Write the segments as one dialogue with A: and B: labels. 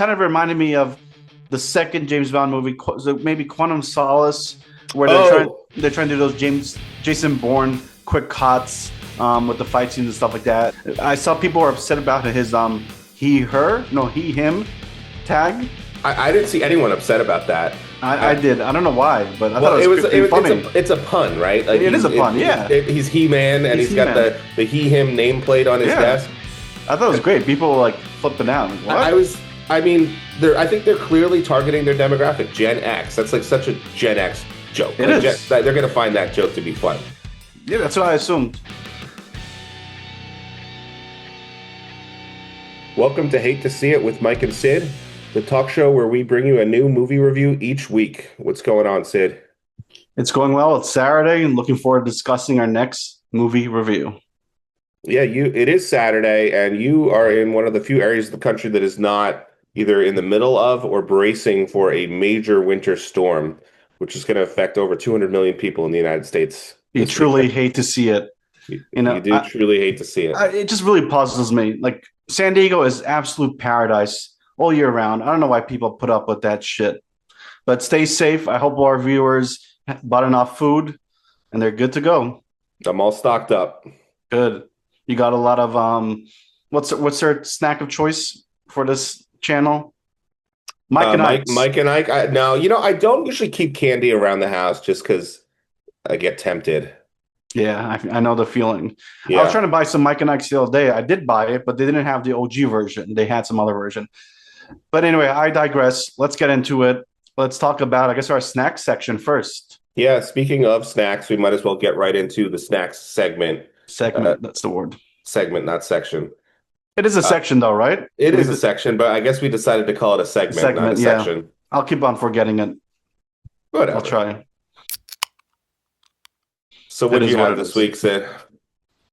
A: kind of reminded me of the second James Bond movie, maybe Quantum Solace, where
B: Oh,
A: they're trying to do those Jason Bourne quick cuts with the fight scenes and stuff like that. I saw people were upset about his he him tag.
B: I didn't see anyone upset about that.
A: I did. I don't know why, but I
B: Well,
A: thought it was pretty funny.
B: it's a pun, right? Like
A: It is a pun, yeah.
B: He's He-Man, and
A: He's
B: he's got
A: He-Man.
B: the he-him nameplate on his
A: Yeah.
B: desk.
A: I thought it was great. People were like flipping out. Like, what?
B: I mean, I think they're clearly targeting their demographic, Gen X. That's like such a Gen X joke.
A: It
B: Like,
A: is.
B: they're going to find that joke to be funny.
A: Yeah, that's what I assumed.
B: Welcome to Hate to See It with Mike and Sid, the talk show where we bring you a new movie review each week. What's going on, Sid?
A: It's going well. It's Saturday, and looking forward to discussing our next movie review.
B: Yeah, it is Saturday, and you are in one of the few areas of the country that is not either in the middle of or bracing for a major winter storm, which is going to affect over 200 million people in the United States.
A: You
B: this
A: truly
B: weekend.
A: hate to see it.
B: You do truly hate to see it.
A: It just really puzzles me. Like San Diego is absolute paradise all year round. I don't know why people put up with that shit. But stay safe. I hope our viewers bought enough food and they're good to go.
B: I'm all stocked up.
A: Good. You got a lot of what's their snack of choice for this channel? Mike and Ike's.
B: Mike and Ike. No, I don't usually keep candy around the house just because I get tempted.
A: Yeah, I know the feeling.
B: Yeah.
A: I was trying to buy some Mike and Ike's the other day. I did buy it, but they didn't have the OG version. They had some other version. But anyway, I digress. Let's get into it. Let's talk about, I guess, our snack section first.
B: Yeah, speaking of snacks, we might as well get right into the snacks segment.
A: That's the word.
B: Segment, not section.
A: It is a section, though, right?
B: It is a section, but I guess we decided to call it a segment, not a section.
A: I'll keep on forgetting it.
B: Whatever.
A: I'll try.
B: So what do you have this week, Sid?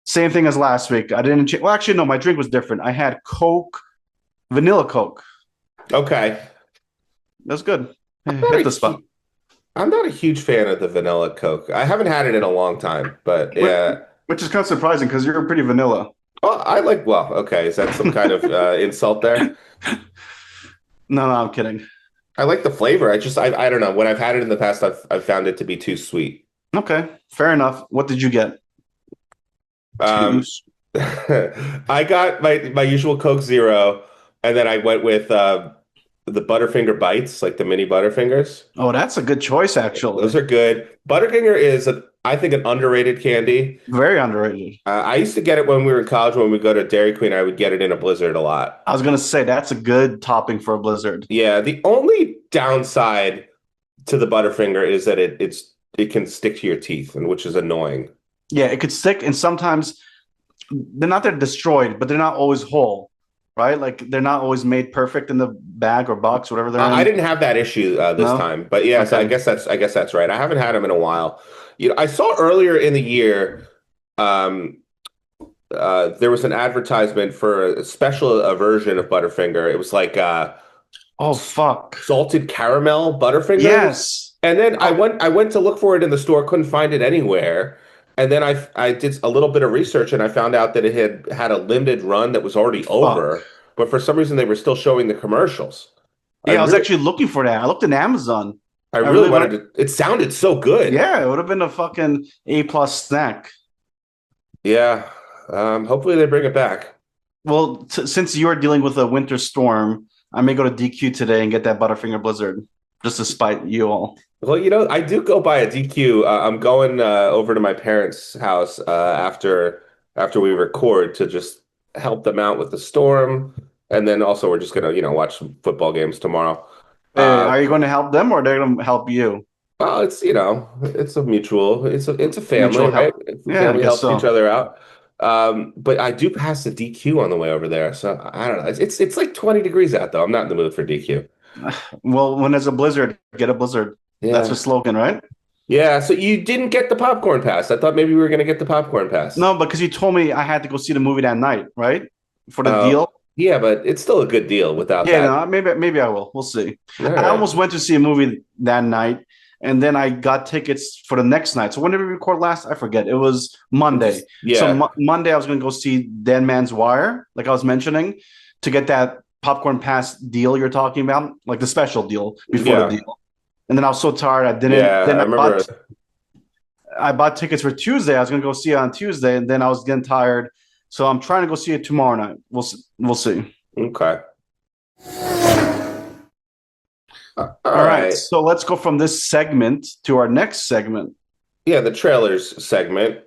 A: Same thing as last week. I didn't change. Well, actually, no, my drink was different. I had Coke, vanilla Coke.
B: Okay.
A: That's good. Hit the spot.
B: I'm not a huge fan of the vanilla Coke. I haven't had it in a long time, but yeah.
A: Which is kind of surprising because you're pretty vanilla.
B: Well, okay. Is that some kind of insult there?
A: No, I'm kidding.
B: I like the flavor. I don't know. When I've had it in the past, I've found it to be too sweet.
A: Okay, fair enough. What did you get?
B: I got my usual Coke Zero, and then I went with the Butterfinger Bites, like the mini Butterfingers.
A: Oh, that's a good choice, actually.
B: Those are good. Butterfinger is, I think, an underrated candy.
A: Very underrated.
B: I used to get it when we were in college. When we go to Dairy Queen, I would get it in a Blizzard a lot.
A: I was going to say, that's a good topping for a Blizzard.
B: Yeah, the only downside to the Butterfinger is that it can stick to your teeth, and which is annoying.
A: Yeah, it could stick, and sometimes they're destroyed, but they're not always whole, right? Like they're not always made perfect in the bag or box, whatever they're in.
B: I didn't have that issue this time, but yeah, okay. So I guess that's right. I haven't had them in a while. I saw earlier in the year, there was an advertisement for a special version of Butterfinger. It was like
A: oh fuck,
B: salted caramel Butterfinger.
A: Yes.
B: And then I went to look for it in the store, couldn't find it anywhere. And then I did a little bit of research and I found out that it had a limited run that was already over, but for some reason they were still showing the commercials.
A: Yeah, I was actually looking for that. I looked at Amazon.
B: I really wanted to. It sounded so good.
A: Yeah, it would have been a fucking A+ snack.
B: Yeah. Hopefully they bring it back.
A: Well, since you're dealing with a winter storm, I may go to DQ today and get that Butterfinger Blizzard, just to spite you all.
B: Well, I do go by a DQ. I'm going over to my parents' house after we record to just help them out with the storm, and then also we're just gonna watch some football games tomorrow.
A: Are you going to help them, or they're going to help you?
B: Well, it's it's a mutual. It's a family, right? Family helps each other out. But I do pass the DQ on the way over there, so I don't know. It's like 20 degrees out though. I'm not in the mood for DQ.
A: Well, when there's a blizzard, get a blizzard. Yeah. That's the slogan, right?
B: Yeah. So you didn't get the popcorn pass. I thought maybe we were going to get the popcorn pass.
A: No, because you told me I had to go see the movie that night, right? For the deal.
B: Yeah, but it's still a good deal without that.
A: Yeah, no, maybe I will. We'll see. Right. I almost went to see a movie that night, and then I got tickets for the next night. So when did we record last? I forget. It was Monday.
B: Yeah.
A: So Monday I was going to go see Dead Man's Wire, like I was mentioning, to get that popcorn pass deal you're talking about, like the special deal before the
B: Yeah.
A: deal. And then I was so tired I didn't.
B: Yeah,
A: Then
B: I remember.
A: I bought tickets for Tuesday. I was gonna go see it on Tuesday, and then I was getting tired, so I'm trying to go see it tomorrow night. We'll see.
B: Okay. All
A: All right,
B: right.
A: so let's go from this segment to our next segment.
B: Yeah, the trailers segment.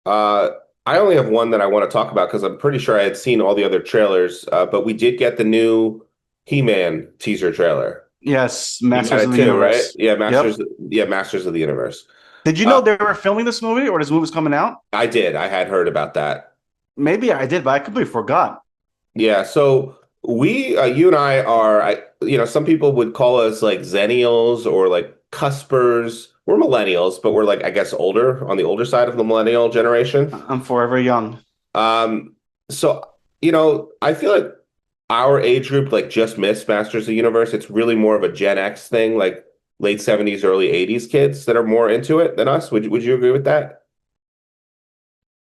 B: Uh, I only have one that I want to talk about because I'm pretty sure I had seen all the other trailers, but we did get the new He-Man teaser trailer.
A: Yes,
B: You got
A: Masters of
B: it
A: the
B: too, right?
A: Universe.
B: Yeah,
A: Yep.
B: Masters of the Universe.
A: Did you know
B: Uh,
A: they were filming this movie, or this movie's coming out?
B: I did. I had heard about that.
A: Maybe I did, but I completely forgot.
B: Yeah, so you and I are, some people would call us like Zennials or like Cuspers. We're millennials, but we're like, I guess, older on the older side of the millennial generation.
A: I'm forever young.
B: Um, so, I feel like our age group like just missed Masters of the Universe. It's really more of a Gen X thing, like late 70s, early 80s kids that are more into it than us. Would you agree with that?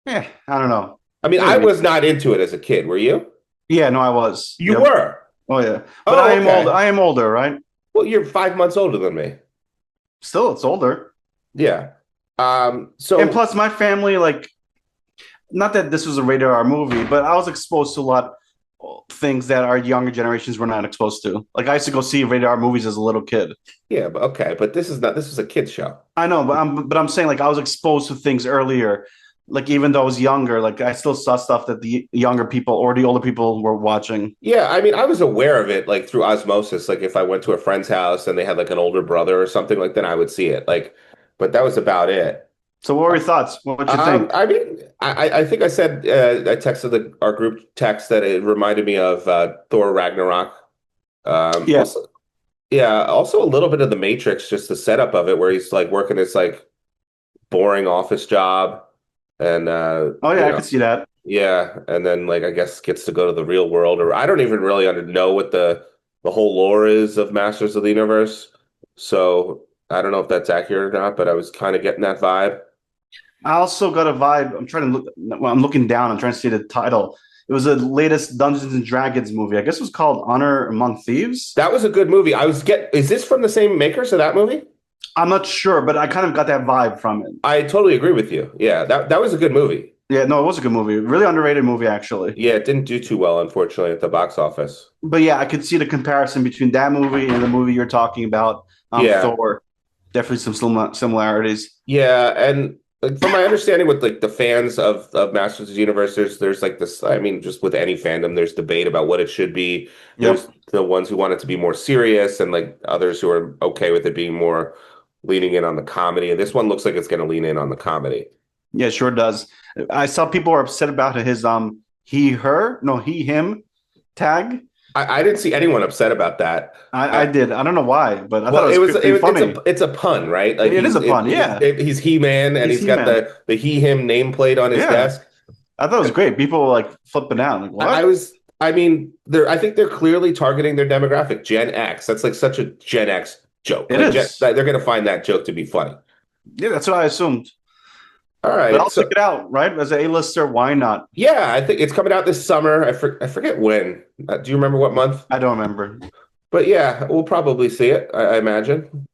A: Yeah, I don't know.
B: I mean,
A: What do
B: I
A: you mean?
B: was not into it as a kid. Were you?
A: Yeah, no, I was.
B: You
A: Yep.
B: were.
A: Oh yeah, but I
B: Oh,
A: am old.
B: okay.
A: I am older, right?
B: Well, you're 5 months older than me.
A: Still, it's older.
B: Yeah.
A: And
B: So
A: plus, my family, like, not that this was a rated R movie, but I was exposed to a lot of things that our younger generations were not exposed to. Like, I used to go see rated R movies as a little kid.
B: yeah, but okay, but this was a kid's show.
A: I know, but I'm saying like I was exposed to things earlier. Like even though I was younger, like I still saw stuff that the younger people or the older people were watching.
B: Yeah, I mean, I was aware of it like through osmosis. Like if I went to a friend's house and they had like an older brother or something like that, I would see it. Like, but that was about it.
A: So what were your thoughts? What you think?
B: I mean, I think I said I texted our group text that it reminded me of Thor Ragnarok.
A: Yeah.
B: Also, yeah, also a little bit of the Matrix, just the setup of it, where he's like working this like boring office job, and
A: Oh yeah, I could see that.
B: yeah, and then like I guess gets to go to the real world, or I don't even really know what the whole lore is of Masters of the Universe. So I don't know if that's accurate or not, but I was kind of getting that vibe.
A: I also got a vibe. I'm trying to look. Well, I'm looking down. I'm trying to see the title. It was the latest Dungeons and Dragons movie. I guess it was called Honor Among Thieves.
B: That was a good movie. Is this from the same makers of that movie?
A: I'm not sure, but I kind of got that vibe from it.
B: I totally agree with you. Yeah, that was a good movie.
A: Yeah, no, it was a good movie. Really underrated movie, actually.
B: Yeah, it didn't do too well, unfortunately, at the box office.
A: But yeah, I could see the comparison between that movie and the movie you're talking about,
B: Yeah,
A: Thor. Definitely some similarities.
B: yeah, and like from my understanding with like the fans of Masters of the Universe, there's like this. I mean, just with any fandom, there's debate about what it should be. There's
A: Yep.
B: the ones who want it to be more serious, and like others who are okay with it being more leaning in on the comedy. And this one looks like it's going to lean in on the comedy.
A: Yeah, sure does. I saw people were upset about his he her no he him tag.
B: I didn't see anyone upset about that.
A: I did. I don't know why, but I
B: Well,
A: thought it was pretty funny.
B: it's a pun, right? Like
A: It is a pun, yeah.
B: he's He-Man and
A: He's
B: he's got
A: He-Man.
B: the he-him nameplate on his
A: Yeah,
B: desk.
A: I thought it was great. People were like flipping out, like
B: I
A: what?
B: was I mean, I think they're clearly targeting their demographic, Gen X. That's like such a Gen X joke.
A: It
B: Like
A: is.
B: they're gonna find that joke to be funny.
A: Yeah, that's what I assumed.
B: All
A: But I'll
B: right.
A: check
B: So
A: it out, right? As an A-lister, why not?
B: yeah, I think it's coming out this summer. I forget when. Do you remember what month?
A: I don't remember.
B: But yeah, we'll probably see it, I imagine.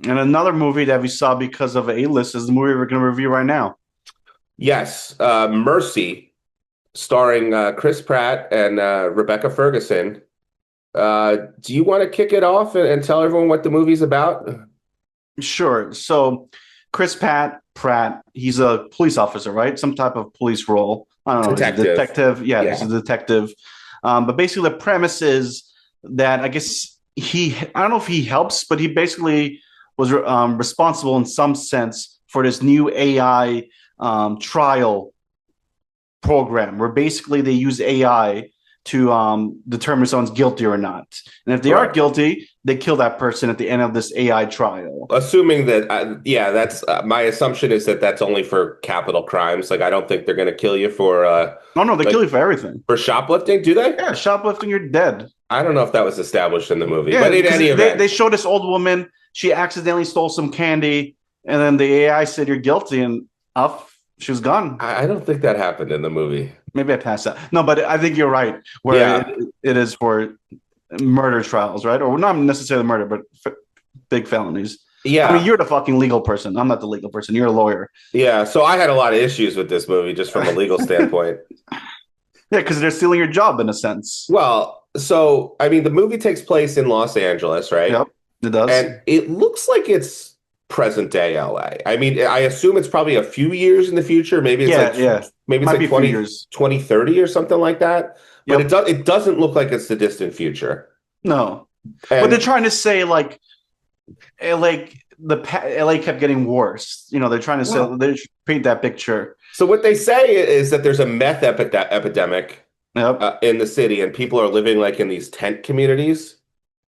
A: And another movie that we saw because of A-list is the movie we're going to review right now.
B: Yes, Mercy, starring Chris Pratt and Rebecca Ferguson. Do you want to kick it off and tell everyone what the movie's about?
A: Sure. So Chris Pratt, he's a police officer, right? Some type of police role. I don't know. He's a
B: Detective.
A: detective. Yeah,
B: Yeah.
A: he's a detective. But basically the premise is that I guess I don't know if he helps, but he basically was responsible in some sense for this new AI trial program where basically they use AI to determine if someone's guilty or not. And if they are
B: Correct.
A: guilty, they kill that person at the end of this AI trial.
B: Assuming that, yeah, that's my assumption is that that's only for capital crimes. Like, I don't think they're going to kill you for
A: Oh no, they
B: like
A: kill you for everything.
B: for shoplifting, do they?
A: Yeah, shoplifting, you're dead.
B: I don't know if that was established in the movie,
A: Yeah,
B: but in
A: because
B: any event,
A: they show this old woman. She accidentally stole some candy, and then the AI said you're guilty, and off she was gone.
B: I don't think that happened in the movie.
A: Maybe I passed that. No, but I think you're right. Where
B: Yeah.
A: it is for murder trials, right? Or not necessarily murder, but big felonies. I mean,
B: Yeah.
A: you're the fucking legal person. I'm not the legal person. You're a lawyer.
B: Yeah. So I had a lot of issues with this movie just from a legal
A: Yeah,
B: standpoint.
A: because they're stealing your job in a sense.
B: Well, so I mean, the movie takes place in Los Angeles, right?
A: Yep, it does.
B: And it looks like it's present day LA. I mean, I assume it's probably a few years in the future.
A: Yeah, yeah.
B: Maybe it's
A: Might
B: like
A: be a few
B: 20
A: years.
B: 2030 or something like that. But
A: Yep.
B: it doesn't look like it's the distant future.
A: No, but they're
B: And
A: trying to say like LA kept getting worse. They're trying to say
B: well,
A: they paint that picture.
B: so what they say is that there's a epidemic
A: Yep.
B: in the city, and people are living like in these tent communities.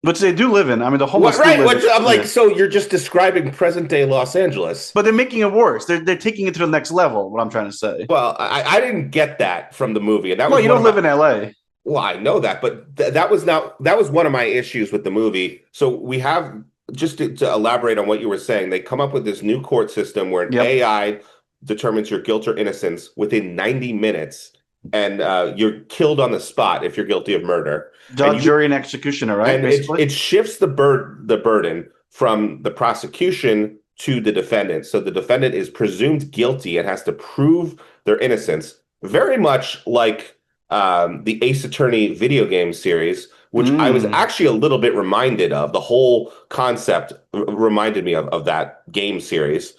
A: Which they do live in. I mean, the
B: What,
A: homeless do
B: right?
A: live
B: Which I'm like,
A: in.
B: so you're just describing present day Los Angeles.
A: But they're making it worse. They're taking it to the next level. What I'm trying to say.
B: Well, I didn't get that from the movie, and that
A: Well,
B: was
A: you
B: one
A: don't
B: of my.
A: live in LA.
B: Well, I know that, but that was one of my issues with the movie. So we have just to elaborate on what you were saying, they come up with this new court system where an
A: Yep.
B: AI determines your guilt or innocence within 90 minutes, and you're killed on the spot if you're guilty of murder. And
A: Judge, jury, and executioner, right?
B: and
A: Basically.
B: it shifts the burden from the prosecution to the defendant. So the defendant is presumed guilty and has to prove their innocence, very much like the Ace Attorney video game series, which I was
A: Mm.
B: actually a little bit reminded of. The whole concept reminded me of that game series.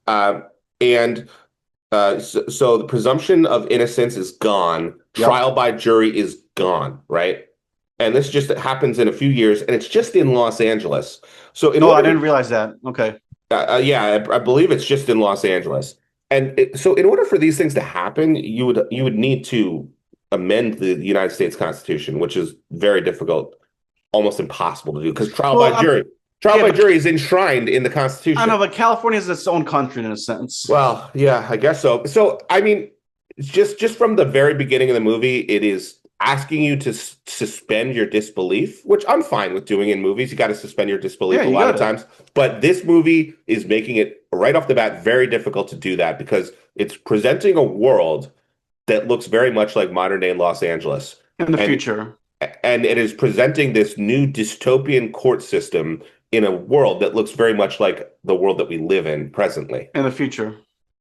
B: Uh, and so the presumption of innocence is gone.
A: Yep.
B: Trial by jury is gone, right? And this just happens in a few years, and it's just in Los Angeles. So in
A: Oh, I
B: order
A: didn't
B: to,
A: realize that. Okay.
B: yeah, I believe it's just in Los Angeles. And so in order for these things to happen, you would need to amend the United States Constitution, which is very difficult, almost impossible to do, because
A: Well,
B: trial
A: yeah,
B: by
A: but
B: jury is enshrined in the
A: I know,
B: Constitution.
A: but California is its own country in a sense.
B: Well, yeah, I guess so. So, I mean, just from the very beginning of the movie, it is asking you to suspend your disbelief, which I'm fine with doing in movies. You got to suspend your
A: Yeah,
B: disbelief a
A: you
B: lot of
A: got it.
B: times, but this movie is making it right off the bat very difficult to do that because it's presenting a world that looks very much like modern day Los Angeles.
A: In the
B: And
A: future.
B: and it is presenting this new dystopian court system in a world that looks very much like the world that we live in presently.
A: In the future.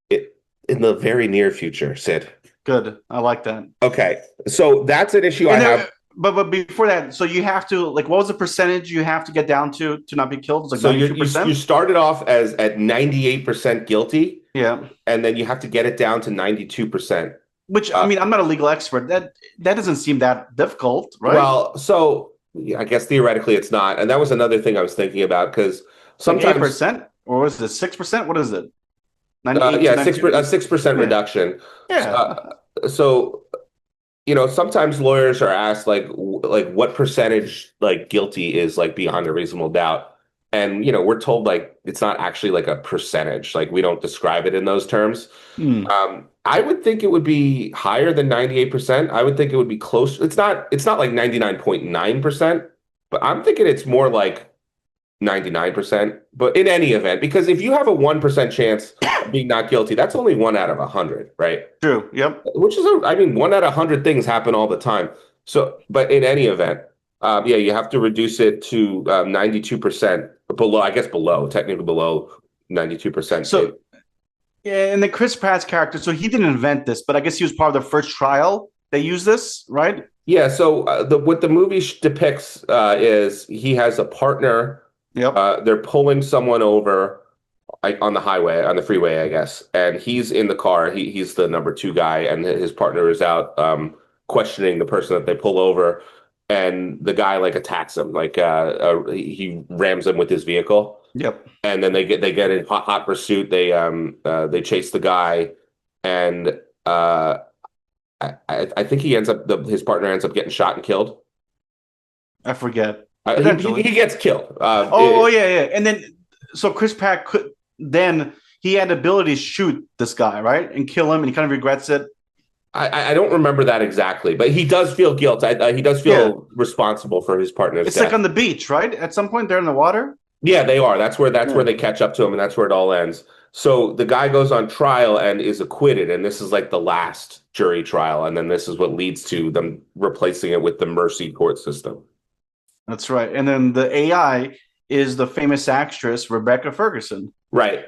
B: It, in the very near future, Sid.
A: Good. I like that.
B: Okay, so that's an issue I
A: And
B: have.
A: but before that, so you have to like what was the percentage you have to get down to not be killed? It's like
B: So
A: 92%?
B: you started off as at 98% guilty,
A: Yeah.
B: and then you have to get it down to 92%.
A: Which I
B: Uh,
A: mean, I'm not a legal expert. That doesn't seem that difficult, right?
B: well, so yeah, I guess theoretically it's not, and that was another thing I was thinking about because
A: It's like
B: sometimes,
A: 8%, or was it 6%? What is it? 98 to
B: yeah,
A: 92?
B: 6%
A: Yeah.
B: reduction.
A: Yeah.
B: So sometimes lawyers are asked like what percentage like guilty is like beyond a reasonable doubt, and we're told like it's not actually like a percentage, like we don't describe it in those terms.
A: Hmm.
B: I would think it would be higher than 98%. I would think it would be close. It's not like 99.9%, but I'm thinking it's more like 99%. But in any event, because if you have a 1% chance of being not guilty, that's only 1 out of 100, right?
A: True. Yep.
B: Which is, I mean, 1 out of 100 things happen all the time. So, but in any event, yeah, you have to reduce it to 92% below, I guess technically below 92%.
A: So yeah, and then Chris Pratt's character, so he didn't invent this, but I guess he was part of the first trial. They used this, right?
B: Yeah, so what the movie depicts is he has a partner.
A: Yep.
B: They're pulling someone over on the highway, on the freeway, I guess, and he's in the car. He's the number two guy, and his partner is out questioning the person that they pull over, and the guy like attacks him, like he rams him with his vehicle,
A: Yep.
B: and then they get in hot pursuit. They chase the guy, and I think his partner ends up getting shot and killed.
A: I forget.
B: He
A: Potentially.
B: gets killed.
A: Oh, yeah, yeah. And then so Chris Pratt he had the ability to shoot this guy, right? And kill him, and he kind of regrets it.
B: I don't remember that exactly, but he does feel guilt. He does
A: Yeah.
B: feel responsible for his partner's
A: It's
B: death.
A: like on the beach, right? At some point they're in the water.
B: Yeah, they are. That's where
A: Yeah.
B: they catch up to him, and that's where it all ends. So the guy goes on trial and is acquitted, and this is like the last jury trial, and then this is what leads to them replacing it with the mercy court system.
A: That's right. And then the AI is the famous actress Rebecca Ferguson.
B: Right.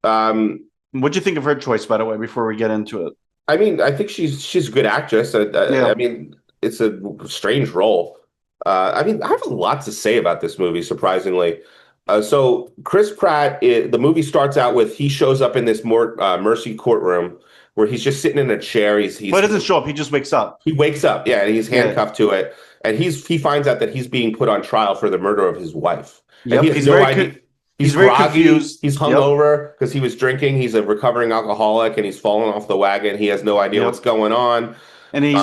A: What'd you think of her choice, by the way, before we get into it?
B: I mean, I think she's a good actress. I
A: Yeah.
B: mean, it's a strange role. I mean, I have a lot to say about this movie, surprisingly. So Chris Pratt, the movie starts out with he shows up in this mercy courtroom where he's just sitting in a chair.
A: But it doesn't show up. He just wakes up.
B: He wakes up, yeah, and he's
A: Yeah.
B: handcuffed to it, and he finds out that he's being put on trial for the murder of his wife, and he
A: Yep.
B: has no idea. He's
A: Very
B: groggy.
A: confused.
B: He's
A: Yep.
B: hungover because he was drinking. He's a recovering alcoholic, and he's fallen off the wagon. He has no idea
A: Yep.
B: what's going on.
A: And he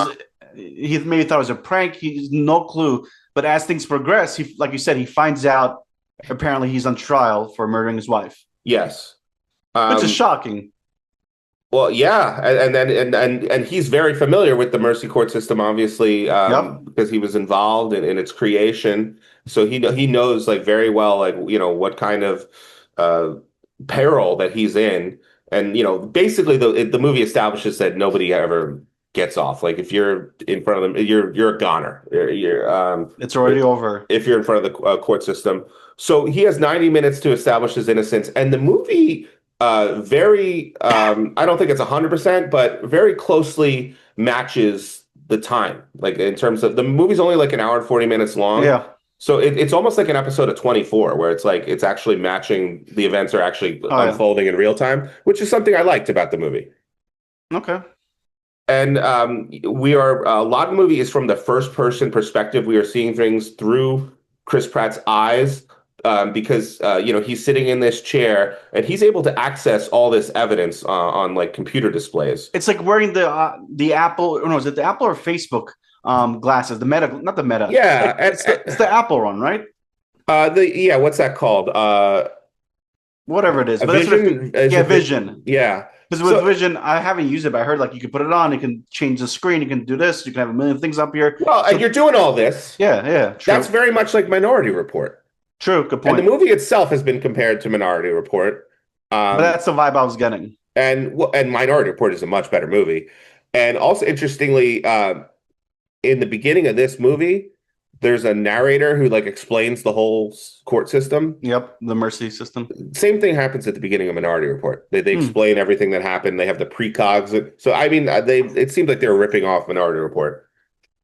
A: maybe thought it was a prank. He's no clue. But as things progress, he, like you said, he finds out apparently he's on trial for murdering his wife,
B: Yes.
A: which is shocking.
B: Well, yeah, and then and he's very familiar with the mercy court system, obviously,
A: Yep.
B: because he was involved in its creation. So he knows like very well, like what kind of uh, peril that he's in, and basically the movie establishes that nobody ever gets off. Like if you're in front of them, you're a goner.
A: It's already over.
B: If you're in front of the court system. So he has 90 minutes to establish his innocence, and the movie very I don't think it's 100%, but very closely matches the time. Like in terms of the movie's only like an hour and 40 minutes long.
A: Yeah.
B: So it's almost like an episode of 24 where it's like it's actually matching, the events are actually unfolding in real time, which is something I liked about the movie.
A: Okay.
B: And a lot of the movie is from the first person perspective. We are seeing things through Chris Pratt's eyes. Because he's sitting in this chair and he's able to access all this evidence on like computer displays.
A: It's like wearing the Apple. No, is it the Apple or Facebook glasses? The Meta, not the Meta.
B: Yeah,
A: it's the Apple one, right?
B: What's that called?
A: Whatever it is. But
B: Vision.
A: Vision.
B: Yeah.
A: Because with Vision, I haven't used it, but I heard like you can put it on, you can change the screen, you can do this, you can have a million things up here.
B: Well, and you're doing all this.
A: Yeah, true.
B: That's very much like Minority Report.
A: True, good point.
B: And the movie itself has been compared to Minority Report.
A: But that's the vibe I was getting.
B: And Minority Report is a much better movie. And also, interestingly, in the beginning of this movie, there's a narrator who like explains the whole court system.
A: Yep, the mercy system.
B: Same thing happens at the beginning of Minority Report. They explain everything that happened. They have the precogs. So I mean, it seems like they were ripping off Minority Report.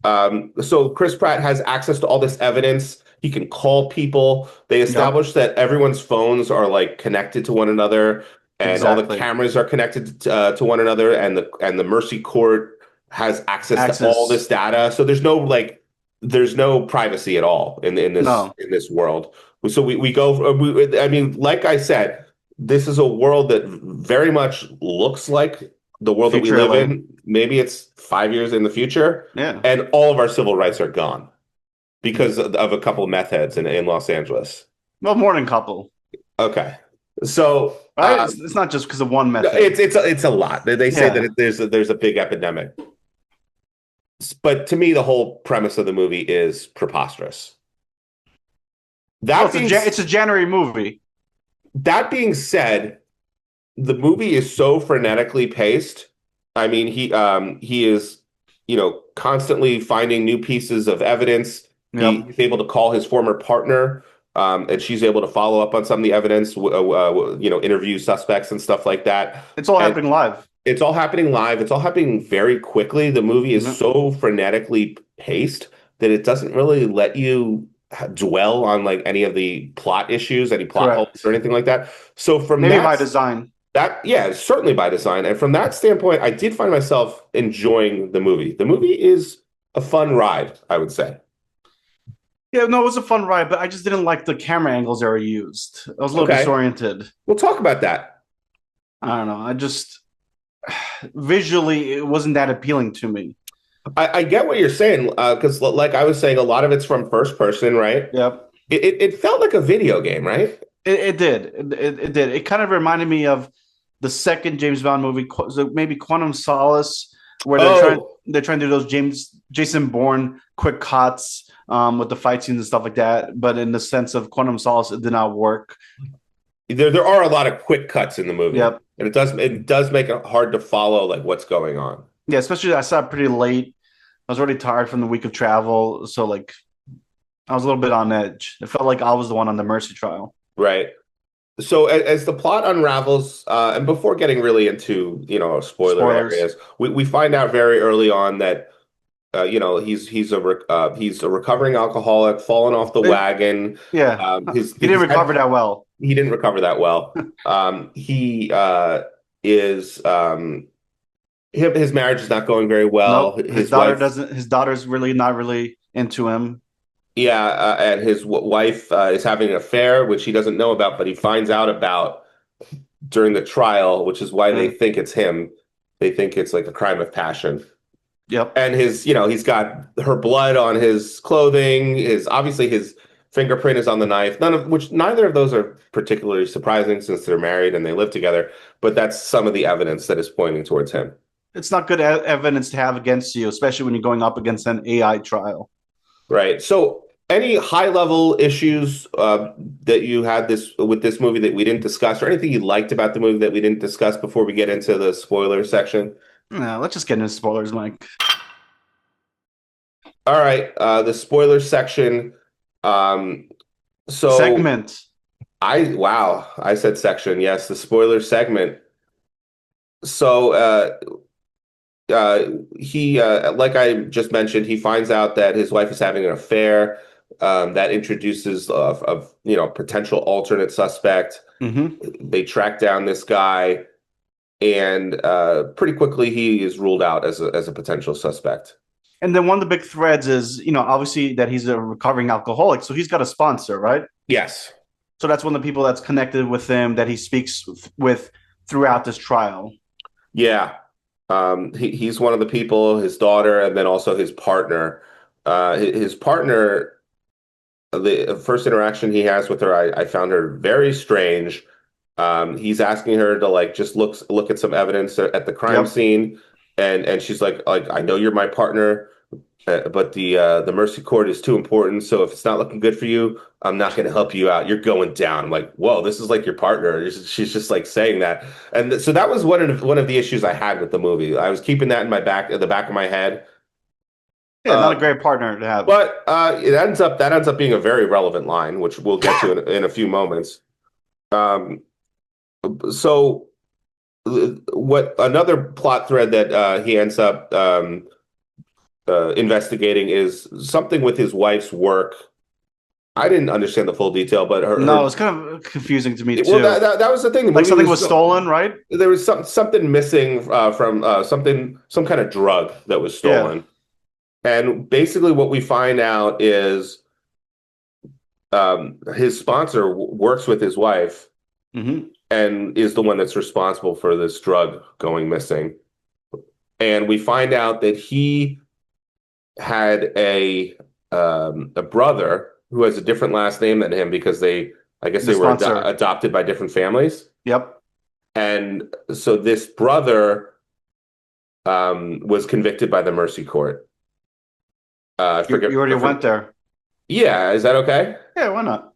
B: So Chris Pratt has access to all this evidence. He can call people. They establish that everyone's phones are like connected to one another, and all the cameras are connected to one another, and the mercy court has access to all this data. So there's no privacy at all in this world. So we go. I mean, like I said, this is a world that very much looks like the world that we live in. Maybe it's 5 years in the future.
A: Yeah,
B: and all of our civil rights are gone because of a couple of meth heads in Los Angeles.
A: Well, more than a couple.
B: Okay, so
A: it's not just because of one meth head.
B: It's a lot. They say that there's a big epidemic. But to me, the whole premise of the movie is preposterous.
A: It's a January movie.
B: That being said, the movie is so frenetically paced. I mean, he is, constantly finding new pieces of evidence. Yep. He's able to call his former partner, and she's able to follow up on some of the evidence, interview suspects and stuff like that.
A: It's all happening live.
B: It's all happening live. It's all happening very quickly. The movie is so frenetically paced that it doesn't really let you dwell on like any of the plot issues, any plot holes or anything like that. So
A: maybe by design.
B: Certainly by design. And from that standpoint, I did find myself enjoying the movie. The movie is a fun ride, I would say.
A: Yeah, no, it was a fun ride, but I just didn't like the camera angles that were used. I was a little disoriented.
B: We'll talk about that.
A: I don't know. Visually, it wasn't that appealing to me.
B: I get what you're saying, because like I was saying, a lot of it's from first person, right?
A: Yep.
B: It felt like a video game, right?
A: It did. It did. It kind of reminded me of the second James Bond movie, maybe Quantum Solace, where they're trying to do those Jason Bourne quick cuts with the fight scenes and stuff like that. But in the sense of Quantum Solace, it did not work.
B: there are a lot of quick cuts in the movie,
A: Yep.
B: and it does make it hard to follow like what's going on.
A: Yeah, especially I saw it pretty late. I was already tired from the week of travel, so like I was a little bit on edge. It felt like I was the one on the mercy trial.
B: Right. So as the plot unravels, and before getting really into, spoiler
A: Spoilers.
B: areas, we find out very early on that he's a recovering alcoholic, fallen off the
A: It-
B: wagon.
A: yeah, he didn't
B: He's had
A: recover that well.
B: he didn't recover that well. He is his marriage is not going very well.
A: Nope. His
B: His
A: daughter
B: wife,
A: doesn't. His daughter's really not really into him.
B: yeah, and his wife is having an affair, which he doesn't know about, but he finds out about during the trial, which is why they
A: Mm.
B: think it's him. They think it's like a crime of passion.
A: Yep.
B: And he's got her blood on his clothing. Obviously his fingerprint is on the knife. Neither of those are particularly surprising since they're married and they live together. But that's some of the evidence that is pointing towards him.
A: It's not good evidence to have against you, especially when you're going up against an AI trial.
B: Right. So, any high level issues that you had with this movie that we didn't discuss, or anything you liked about the movie that we didn't discuss before we get into the spoiler section?
A: Yeah, let's just get into spoilers, Mike.
B: All right, the spoiler section. Um, so
A: Segment.
B: I said section. Yes, the spoiler segment. So he like I just mentioned, he finds out that his wife is having an affair. That introduces of potential alternate suspect.
A: Hmm.
B: They track down this guy, and pretty quickly he is ruled out as a potential suspect.
A: And then one of the big threads is, obviously that he's a recovering alcoholic, so he's got a sponsor, right?
B: Yes.
A: So that's one of the people that's connected with him that he speaks with throughout this trial.
B: Yeah. He's one of the people, his daughter, and then also his partner. His partner, the first interaction he has with her, I found her very strange. He's asking her to like just look at some evidence at the crime
A: Yep.
B: scene, and she's like I know you're my partner, but the mercy court is too important. So if it's not looking good for you, I'm not going to help you out. You're going down. I'm like, whoa, this is like your partner. She's just like saying that, and so that was one of the issues I had with the movie. I was keeping that at the back of my head.
A: Yeah, not a
B: Uh,
A: great partner to have.
B: but that ends up being a very relevant line, which we'll get to in a few moments. Um, so what another plot thread that he ends up investigating is something with his wife's work. I didn't understand the full detail, but
A: No, it's kind of confusing to me
B: well,
A: too.
B: that was the thing. The
A: Like
B: movie
A: something was stolen, right?
B: there was something missing from some kind of drug that was
A: Yeah.
B: stolen. And basically, what we find out is his sponsor works with his wife
A: Hmm.
B: and is the one that's responsible for this drug going missing. And we find out that he had a brother who has a different last name than him because I guess
A: The
B: they were
A: sponsor.
B: adopted by different families.
A: Yep.
B: And so this brother was convicted by the Mercy Court. I forget.
A: You already went there.
B: Yeah, is that okay?
A: Yeah, why not?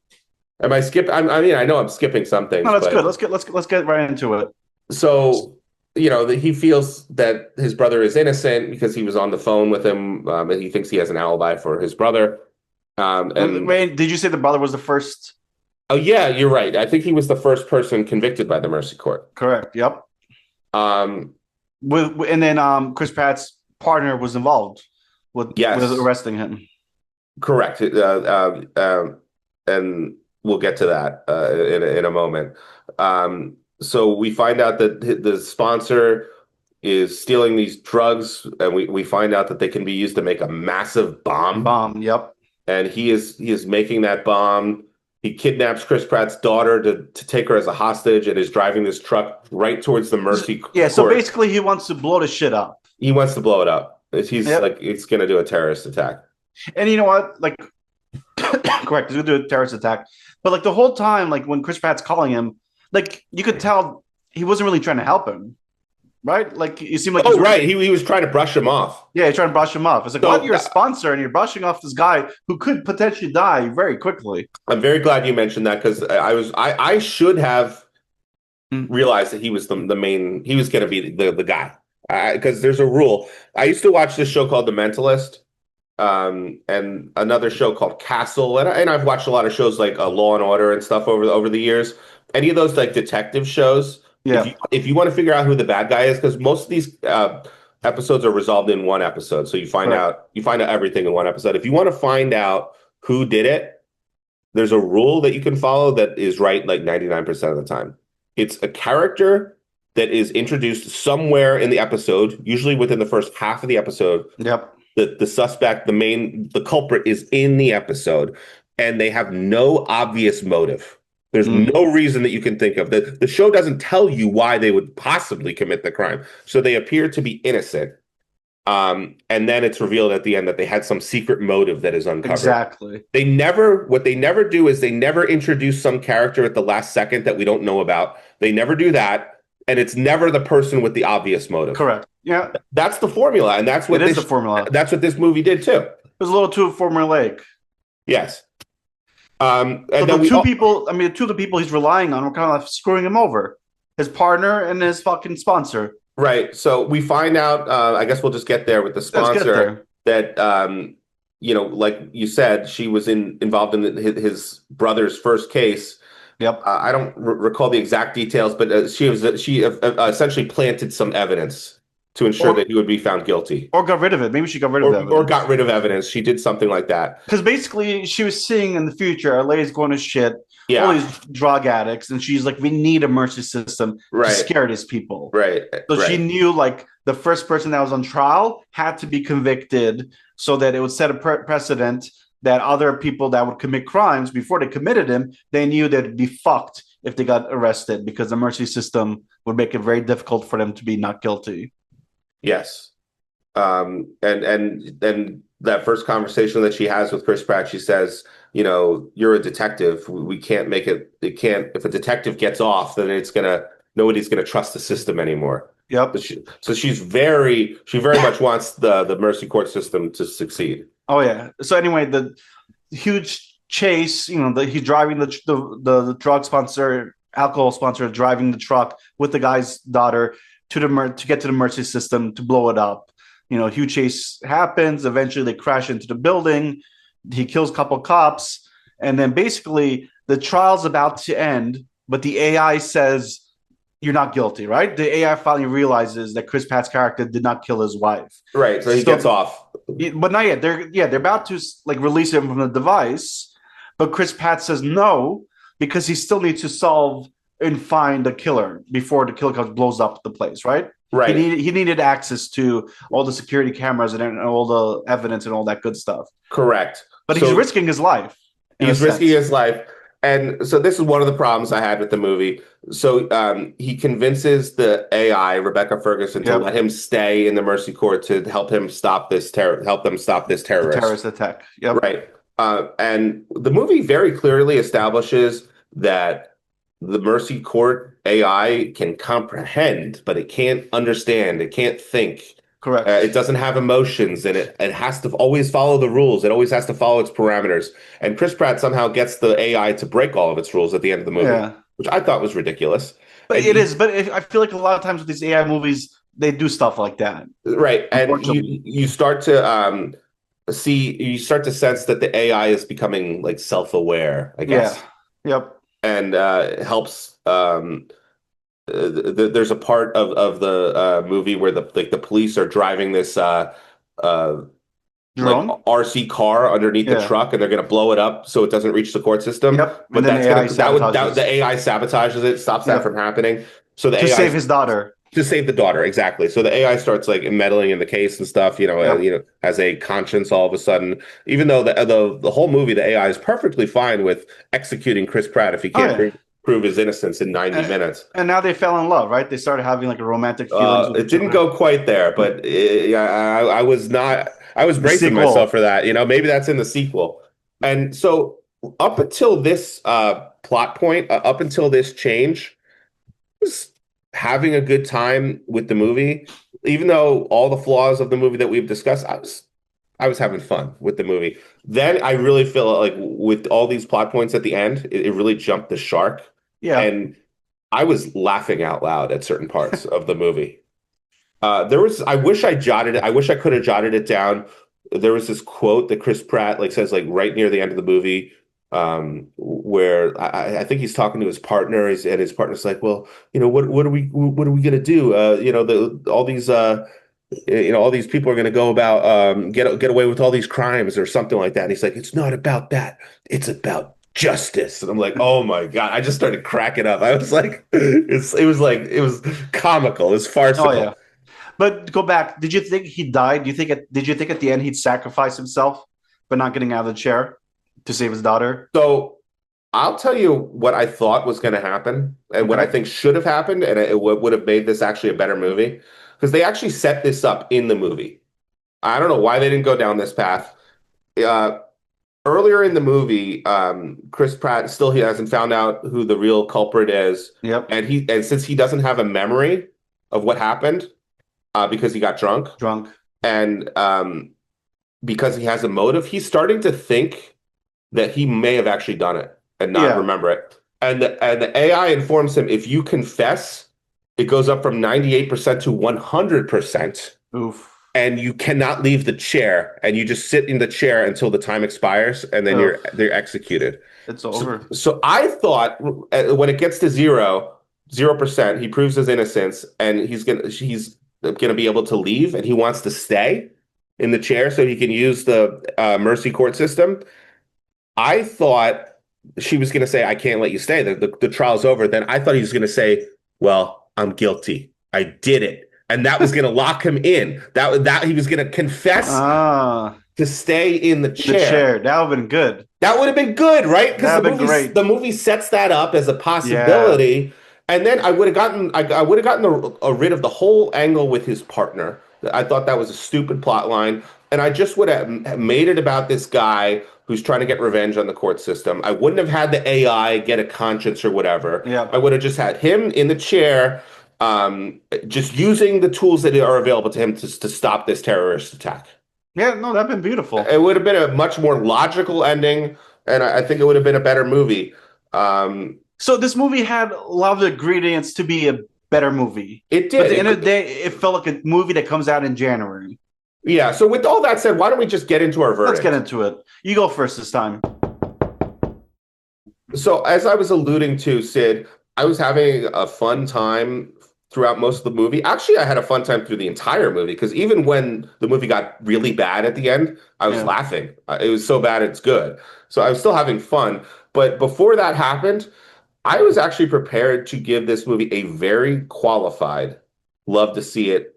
B: Am I skip? I mean, I know I'm skipping some things,
A: No, that's good.
B: but
A: Let's get right into it.
B: so he feels that his brother is innocent because he was on the phone with him, and he thinks he has an alibi for his brother. And
A: Wait, did you say the brother was the first?
B: oh yeah, you're right. I think he was the first person convicted by the Mercy Court.
A: Correct. Yep.
B: Um,
A: And then Chris Pratt's partner was involved with
B: yes,
A: arresting him.
B: correct. And we'll get to that in a moment. So we find out that the sponsor is stealing these drugs, and we find out that they can be used to make a massive bomb.
A: Bomb. Yep.
B: And he is making that bomb. He kidnaps Chris Pratt's daughter to take her as a hostage and is driving this truck right towards the Mercy
A: Yeah. So
B: Court.
A: basically, he wants to blow the shit up.
B: He wants to blow it up. He's
A: Yep.
B: like it's going to do a terrorist attack.
A: And you know what? Like, correct. He's gonna do a terrorist attack. But like the whole time, like when Chris Pratt's calling him, like you could tell he wasn't really trying to help him. right? Like you seem like he's
B: Oh, right. He was trying to brush him off.
A: yeah, you're trying to brush him off. It's like, what?
B: So
A: You're a sponsor and you're brushing off this guy who could potentially die very quickly.
B: I'm very glad you mentioned that because I should have
A: Mm.
B: realized that he was the main, he was going to be the guy. Because there's a rule. I used to watch this show called The Mentalist, and another show called Castle, and I've watched a lot of shows like Law and Order and stuff over the years. Any of those like detective shows,
A: Yeah,
B: if you want to figure out who the bad guy is, because most of these episodes are resolved in one episode, so
A: correct.
B: you find out everything in one episode. If you want to find out who did it, there's a rule that you can follow that is right like 99% of the time. It's a character that is introduced somewhere in the episode, usually within the first half of the episode.
A: Yep.
B: The suspect, the culprit is in the episode, and they have no obvious motive. There's
A: Mm.
B: no reason that you can think of. The show doesn't tell you why they would possibly commit the crime. So they appear to be innocent. And then it's revealed at the end that they had some secret motive that is uncovered.
A: Exactly.
B: What they never do is they never introduce some character at the last second that we don't know about. They never do that. And it's never the person with the obvious motive.
A: Correct. Yeah.
B: That's the formula. And
A: It is the formula.
B: that's what this movie did too.
A: It was a little too formulaic.
B: Yes.
A: So
B: And
A: the
B: then
A: two people, I mean, the two of the people he's relying on were kind of like screwing him over. His partner and his fucking sponsor.
B: right. So we find out, I guess we'll just get there with the
A: Let's get
B: sponsor
A: there.
B: that, like you said, she was involved in his brother's first case.
A: Yep.
B: I don't recall the exact details, but she essentially planted some evidence to ensure that he would be found guilty,
A: Or got rid of it. Maybe she got rid of it.
B: or got rid of evidence. She did something like that.
A: Because basically, she was seeing in the future, LA's going to shit, all
B: Yeah,
A: these drug addicts, and she's like, we need a mercy system to
B: right,
A: scare these people.
B: right,
A: So she
B: right.
A: knew like the first person that was on trial had to be convicted so that it would set a precedent that other people that would commit crimes before they committed them, they knew they'd be fucked if they got arrested because the mercy system would make it very difficult for them to be not guilty.
B: Yes. And that first conversation that she has with Chris Pratt, she says, you're a detective. We can't make it. It can't. If a detective gets off, then nobody's gonna trust the system anymore.
A: Yep.
B: So she very much wants the mercy court system to succeed.
A: Oh yeah. So anyway, the huge chase. He's driving the drug sponsor, alcohol sponsor, driving the truck with the guy's daughter to get to the mercy system to blow it up. Huge chase happens. Eventually, they crash into the building. He kills a couple cops, and then basically the trial's about to end, but the AI says you're not guilty, right? The AI finally realizes that Chris Pratt's character did not kill his wife.
B: Right, so he gets off.
A: But not yet. They're about to like release him from the device, but Chris Pratt says no because he still needs to solve and find the killer before the killer blows up the place, right?
B: Right.
A: He needed access to all the security cameras and all the evidence and all that good stuff.
B: Correct.
A: But he's risking his life.
B: He's risking his life. And so this is one of the problems I had with the movie. So he convinces the AI, Rebecca Ferguson, to let him stay in the Mercy Court to help him stop this terrorist
A: attack. Yep.
B: Right. And the movie very clearly establishes that the Mercy Court AI can comprehend, but it can't understand. It can't think.
A: Correct.
B: It doesn't have emotions, and it has to always follow the rules. It always has to follow its parameters. And Chris Pratt somehow gets the AI to break all of its rules at the end of the movie, which I thought was ridiculous.
A: But But I feel like a lot of times with these AI movies, they do stuff like that.
B: Right. And you start to you start to sense that the AI is becoming like self-aware, I guess.
A: Yeah. Yep.
B: And helps. There's a part of the movie where the police are driving this RC car underneath the truck, and they're going to blow it up so it doesn't reach the court system.
A: Yep.
B: But the AI sabotages it, stops that from happening. So the AI
A: save his daughter.
B: To save the daughter, exactly. So the AI starts like meddling in the case and stuff. Has a conscience all of a sudden. Even though the whole movie, the AI is perfectly fine with executing Chris Pratt if he can't prove his innocence in 90 minutes.
A: And now they fell in love, right? They started having like a romantic feelings.
B: It didn't go quite there, but I was not. I was bracing myself for that. Maybe that's in the sequel. And so up until this plot point, up until this change, it was having a good time with the movie, even though all the flaws of the movie that we've discussed, I was having fun with the movie. Then I really feel like with all these plot points at the end, it really jumped the shark,
A: Yeah.
B: and I was laughing out loud at certain parts of the movie. I wish I jotted it. I wish I could have jotted it down. There was this quote that Chris Pratt like says like right near the end of the movie, where I think he's talking to his partner, and his partner's like, "Well, what are we gonna do? All these people are gonna go about get away with all these crimes or something like that." And he's like, "It's not about that. It's about justice." And I'm like, "Oh my God!" I just started cracking up. I was like, it was comical. It was
A: Oh yeah.
B: farcical.
A: But go back. Did you think he died? Did you think at the end he'd sacrifice himself by not getting out of the chair to save his daughter?
B: So I'll tell you what I thought was going to happen and what I
A: Okay.
B: think should have happened, and it would have made this actually a better movie because they actually set this up in the movie. I don't know why they didn't go down this path. Uh, Earlier in the movie, Chris Pratt still he hasn't found out who the real culprit is,
A: Yep.
B: and since he doesn't have a memory of what happened because he got drunk
A: Drunk.
B: and because he has a motive, he's starting to think that he may have actually done it and not
A: Yeah.
B: remember it. And the AI informs him if you confess, it goes up from 98% to 100%,
A: Oof.
B: and you cannot leave the chair, and you just sit in the chair until the time expires, and then
A: Ugh.
B: they're executed.
A: It's
B: So,
A: over.
B: so I thought when it gets to 0%, he proves his innocence, and he's gonna be able to leave, and he wants to stay in the chair so he can use the mercy court system. I thought she was going to say, "I can't let you stay. The trial's over." Then I thought he was going to say, "Well, I'm guilty. I did it," and that was going to lock him in. That he was going to confess
A: Ah,
B: to stay in the
A: in the
B: chair.
A: chair. That would have been good.
B: That would have been good, right? Because
A: That would have been
B: the
A: great.
B: movie sets that up as a
A: Yeah.
B: possibility, and then I would have gotten rid of the whole angle with his partner. I thought that was a stupid plot line, and I just would have made it about this guy who's trying to get revenge on the court system. I wouldn't have had the AI get a conscience or whatever.
A: Yeah.
B: I would have just had him in the chair, just using the tools that are available to him to stop this terrorist attack.
A: Yeah. No, that'd been beautiful.
B: It would have been a much more logical ending, and I think it would have been a better movie. Um,
A: So this movie had a lot of the ingredients to be a better movie.
B: it
A: But at
B: did.
A: the end of the day, it felt like a movie that comes out in January.
B: Yeah. So with all that said, why don't we just get into our
A: Let's get
B: verdict?
A: into it. You go first this time.
B: So as I was alluding to, Sid, I was having a fun time throughout most of the movie. Actually, I had a fun time through the entire movie because even when the movie got really bad at the end, I was
A: Yeah.
B: laughing. It was so bad it's good. So I was still having fun. But before that happened, I was actually prepared to give this movie a very qualified, love to see it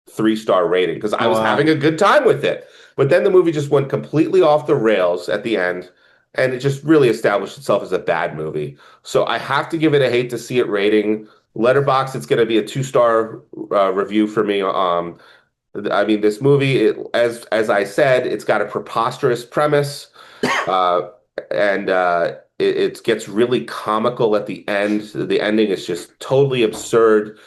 B: 3-star rating because I was
A: Wow.
B: having a good time with it. But then the movie just went completely off the rails at the end, and it just really established itself as a bad movie. So I have to give it a hate to see it rating. Letterbox, it's going to be a 2-star review for me. I mean, this movie, as I said, it's got a preposterous premise, uh, and it gets really comical at the end. The ending is just totally absurd.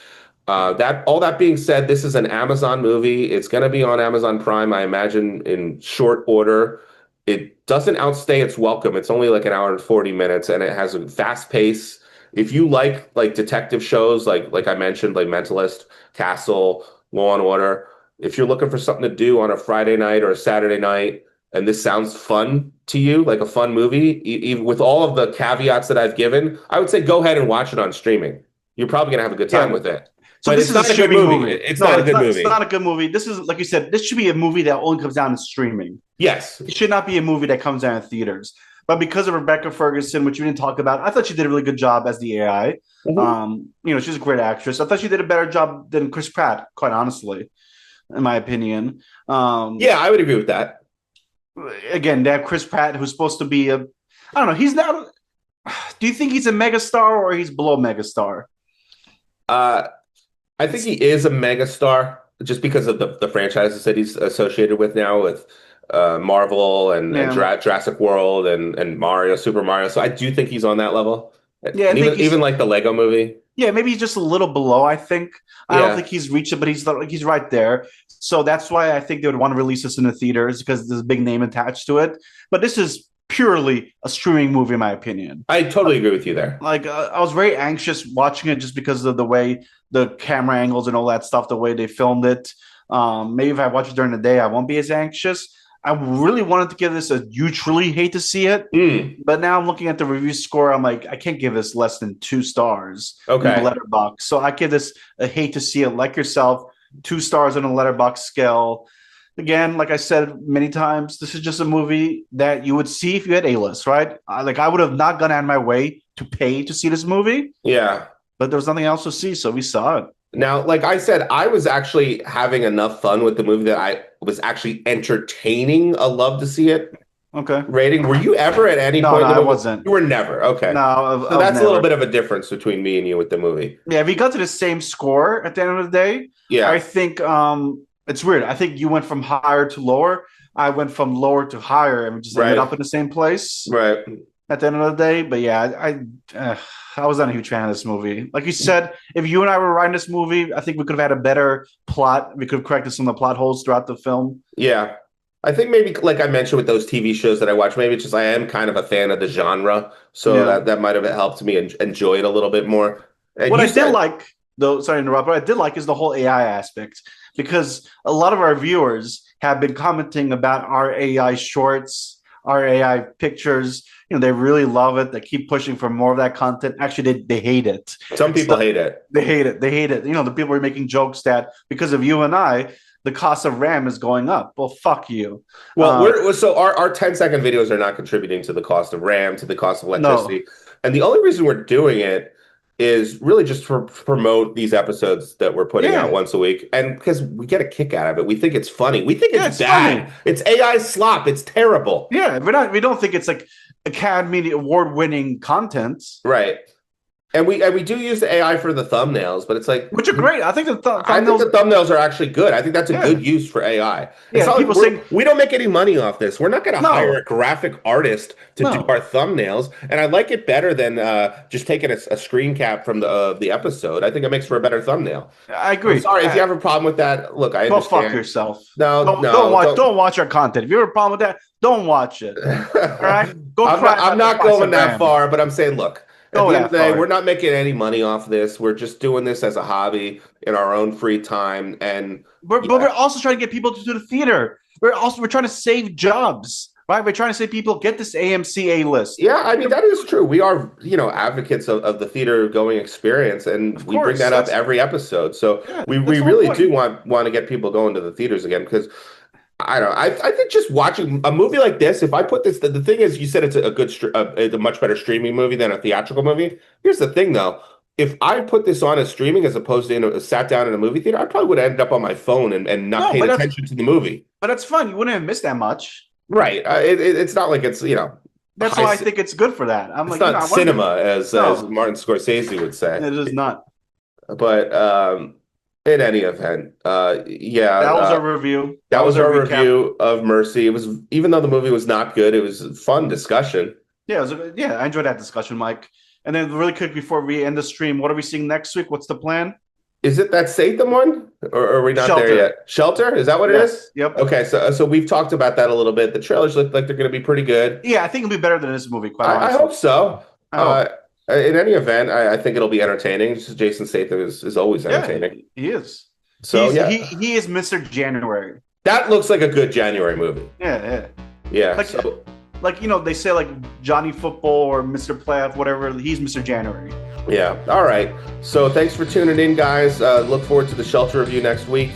B: That all that being said, this is an Amazon movie. It's going to be on Amazon Prime, I imagine, in short order. It doesn't outstay its welcome. It's only like an hour and 40 minutes, and it has a fast pace. If you like detective shows, like I mentioned, like Mentalist, Castle, Law and Order, if you're looking for something to do on a Friday night or a Saturday night, and this sounds fun to you, like a fun movie, even with all of the caveats that I've given, I would say go ahead and watch it on streaming. You're probably gonna have a good time
A: Yeah.
B: with it.
A: So
B: But
A: this
B: it's
A: is a
B: not a good
A: streaming
B: movie.
A: movie.
B: It's
A: No,
B: not a
A: it's
B: good
A: not. It's
B: movie.
A: not a good movie. This is like you said. This should be a movie that only comes down to streaming.
B: Yes.
A: It should not be a movie that comes out in theaters. But because of Rebecca Ferguson, which we didn't talk about, I thought she did a really good job as the AI.
B: Mhm.
A: She's a great actress. I thought she did a better job than Chris Pratt, quite honestly, in my opinion.
B: Yeah, I would agree with that.
A: Again, they have Chris Pratt, who's supposed to be I don't know, he's not. Do you think he's a megastar or he's below megastar?
B: Uh, I think he is a megastar just because of the franchises that he's associated with now with Marvel and
A: Yeah.
B: Jurassic World and Mario, Super Mario. So I do think he's on that level.
A: Yeah, I
B: And
A: think
B: even like the Lego movie.
A: yeah, maybe he's just a little below, I think. I don't
B: Yeah.
A: think he's reached it, but he's right there. So that's why I think they would want to release this in the theaters because there's a big name attached to it. But this is purely a streaming movie, in my opinion.
B: I totally agree with you there.
A: I was very anxious watching it just because of the way the camera angles and all that stuff, the way they filmed it. Maybe if I watch it during the day, I won't be as anxious. I really wanted to give this a you truly hate to see it, but now I'm looking at the review score. I'm like, I can't give this less than 2 stars in the
B: Okay.
A: letterbox. So I give this a hate to see it, like yourself, 2 stars on a letterbox scale. Again, like I said many times, this is just a movie that you would see if you had A-list, right? Like I would have not gone out of my way to pay to see this movie,
B: Yeah.
A: but there was nothing else to see, so we saw it.
B: Now, like I said, I was actually having enough fun with the movie that I was actually entertaining a love to see it
A: Okay.
B: rating. Were you ever at any point
A: No,
B: in the
A: I
B: movie?
A: wasn't.
B: You were never. Okay.
A: No,
B: So that's a little bit of a difference between me and you with the movie.
A: Yeah, if we got to the same score at the end of the day,
B: Yeah.
A: I think it's weird. I think you went from higher to lower. I went from lower to higher, and we just ended
B: Right.
A: up in the same place
B: Right.
A: at the end of the day. But yeah, I was not a huge fan of this movie. Like you said, if you and I were writing this movie, I think we could have had a better plot. We could have corrected some of the plot holes throughout the film.
B: Yeah. I think maybe, like I mentioned with those TV shows that I watch, maybe it's just I am kind of a fan of the genre, so
A: Yeah.
B: that might have helped me enjoy it a little bit more. And
A: What
B: you
A: I
B: said,
A: did like, though, sorry to interrupt, what I did like is the whole AI aspect because a lot of our viewers have been commenting about our AI shorts, our AI pictures. You know, they really love it. They keep pushing for more of that content. Actually, they hate it.
B: some people hate it.
A: They hate it. They hate it. You know, the people are making jokes that because of you and I, the cost of RAM is going up. Well, fuck you.
B: Well, so our 10-second videos are not contributing to the cost of RAM, to the cost of electricity.
A: No.
B: And the only reason we're doing it is really just to promote these episodes that we're putting out once a week. And because we get a kick out of it. We think it's funny. We think it's bad. Funny. It's AI slop. It's terrible.
A: Yeah, we don't think it's like Academy Award-winning content.
B: Right. And we do use the AI for the thumbnails, but it's like,
A: which are great. I think the
B: thumbnails are actually good. I think that's a good use for AI.
A: Yeah, people say
B: we don't make any money off this. We're not going to hire a graphic artist to do our thumbnails, and I like it better than just taking a screen cap from the episode. I think it makes for a better thumbnail.
A: I agree.
B: I'm sorry if you have a problem with that. Look, I understand.
A: Go fuck yourself.
B: No,
A: don't watch our content. If you have a problem with that, don't watch it. All right, go.
B: I'm not going that far, but I'm saying, look. At the end of the day, we're not making any money off this. We're just doing this as a hobby in our own free time, and
A: but we're also trying to get people to the theater. We're trying to save jobs, right? We're trying to say people get this AMC A-list.
B: Yeah, I mean that is true. We are, advocates of the theater going experience, and we bring that up every episode. So we really do want to get people going to the theaters again because. I don't know. I think just watching a movie like this, if I put this, the thing is, you said it's it's a much better streaming movie than a theatrical movie. Here's the thing, though. If I put this on as streaming as opposed to sat down in a movie theater, I probably would have ended up on my phone and not paid attention to the movie.
A: But that's fun. You wouldn't have missed that much.
B: Right. It's not like it's,
A: That's why I think it's good for that.
B: It's not cinema, as Martin Scorsese would say.
A: It is not.
B: But, in any event, that
A: was our review.
B: That was our review of Mercy. It was, even though the movie was not good, it was a fun discussion.
A: Yeah, I enjoyed that discussion, Mike. And then really quick before we end the stream, what are we seeing next week? What's the plan?
B: Is it that Satan one, or are we not there yet? Shelter? Is that what it is?
A: Yep.
B: Okay, so we've talked about that a little bit. The trailers look like they're going to be pretty good.
A: Yeah, I think it'll be better than this movie. Quite honestly,
B: I hope so. In any event, I think it'll be entertaining. Jason Statham is always entertaining.
A: He is.
B: So
A: he is Mr. January.
B: That looks like a good January movie.
A: Yeah.
B: Like,
A: they say like Johnny Football or Mr. Playoff, whatever. He's Mr. January.
B: Yeah. All right. So thanks for tuning in, guys. Look forward to the Shelter review next week.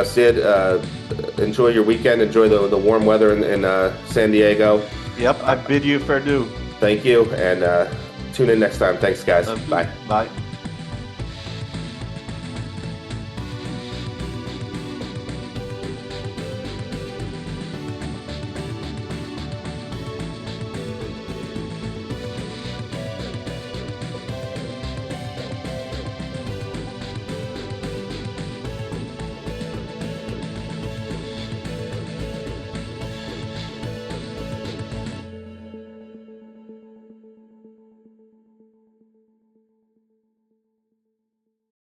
B: Sid, enjoy your weekend. Enjoy the warm weather in San Diego.
A: Yep. I bid you fair due.
B: Thank you, and tune in next time. Thanks, guys. Bye.
A: Bye.